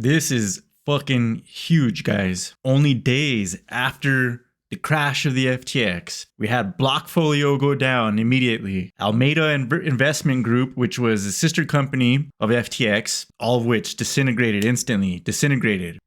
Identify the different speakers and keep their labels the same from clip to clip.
Speaker 1: This is fucking huge, guys. Only days after the crash of the FTX, we had Blockfolio go down immediately. Alameda Investment Group, which was a sister company of FTX, all of which disintegrated instantly,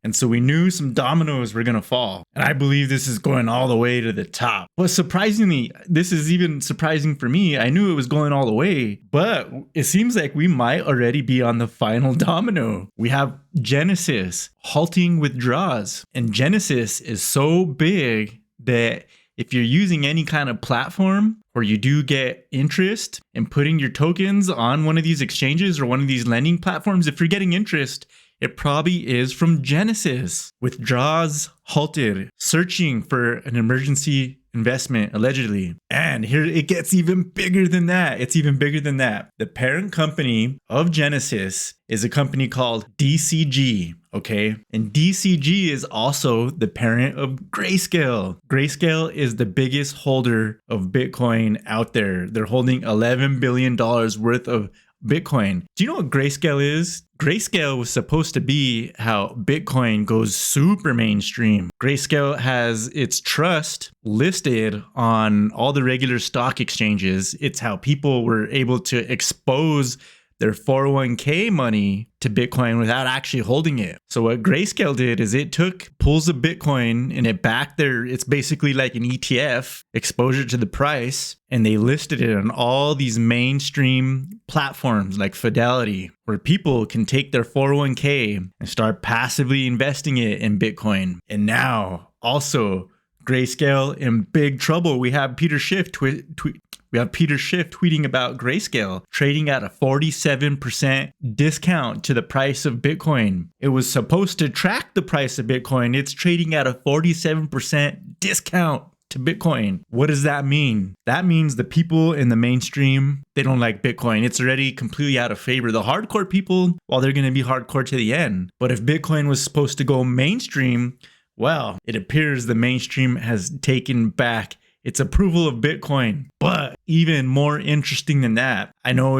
Speaker 1: And so we knew some dominoes were gonna fall. And I believe this is going all the way to the top. But surprisingly, this is even surprising for me. I knew it was going all the way, but it seems like we might already be on the final domino. We have Genesis halting withdrawals. And Genesis is so big that if you're using any kind of platform or you do get interest in putting your tokens on one of these exchanges or one of these lending platforms, if you're getting interest, it probably is from Genesis. Withdrawals halted, searching for an emergency investment, allegedly. And here it gets even bigger than that. It's even bigger than that. The parent company of Genesis is a company called DCG. Okay. And DCG is also the parent of Grayscale. Grayscale is the biggest holder of Bitcoin out there. They're holding $11 billion worth of Bitcoin. Do you know what Grayscale is? Grayscale was supposed to be how Bitcoin goes super mainstream. Grayscale has its trust listed on all the regular stock exchanges. It's how people were able to expose their 401k money to Bitcoin without actually holding it. So what Grayscale did is it took pools of Bitcoin and it backed it's basically like an ETF, exposure to the price, and they listed it on all these mainstream platforms like Fidelity, where people can take their 401k and start passively investing it in Bitcoin. And now also Grayscale in big trouble. We have Peter Schiff tweeting about Grayscale trading at a 47% discount to the price of Bitcoin. It was supposed to track the price of Bitcoin. It's trading at a 47% discount to Bitcoin. What does that mean? That means the people in the mainstream, they don't like Bitcoin. It's already completely out of favor. The hardcore people, well, they're going to be hardcore to the end. But if Bitcoin was supposed to go mainstream, well, it appears the mainstream has taken back its approval of Bitcoin. But even more interesting than that, I know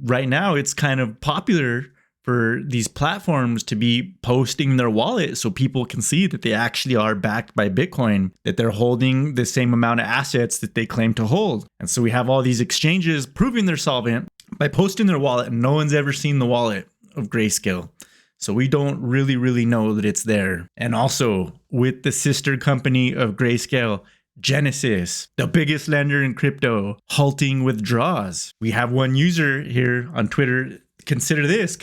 Speaker 1: right now it's kind of popular for these platforms to be posting their wallet so people can see that they actually are backed by Bitcoin, that they're holding the same amount of assets that they claim to hold. And so we have all these exchanges proving they're solvent by posting their wallet, and no one's ever seen the wallet of Grayscale. So we don't really know that it's there. And also with the sister company of Grayscale, Genesis, the biggest lender in crypto, halting withdrawals. We have one user here on Twitter. Consider this.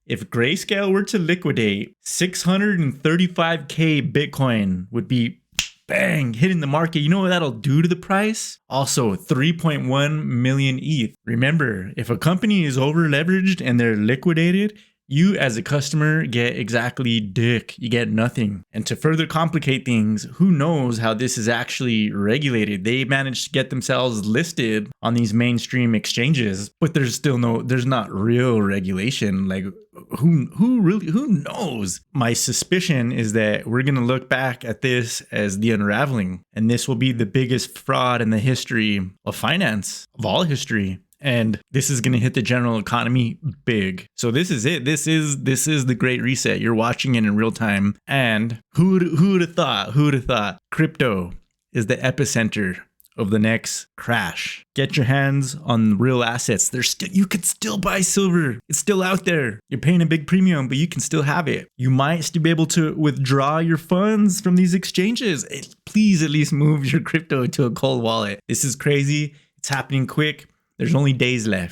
Speaker 1: If Grayscale were to liquidate, 635k Bitcoin would be bang, hitting the market. You know what that'll do to the price? Also 3.1 million ETH. Remember, if a company is over leveraged and they're liquidated, you as a customer get exactly dick. You get nothing. And to further complicate things, who knows how this is actually regulated? They managed to get themselves listed on these mainstream exchanges, but there's not real regulation. Like who knows? My suspicion is that we're going to look back at this as the unraveling, and this will be the biggest fraud in the history of finance, of all history. And this is going to hit the general economy big. So this is it. This is the Great Reset. You're watching it in real time. And who'd have thought crypto is the epicenter of the next crash? Get your hands on real assets. You could still buy silver. It's still out there. You're paying a big premium, but you can still have it. You might still be able to withdraw your funds from these exchanges. Please at least move your crypto to a cold wallet. This is crazy. It's happening quick. There's only days left.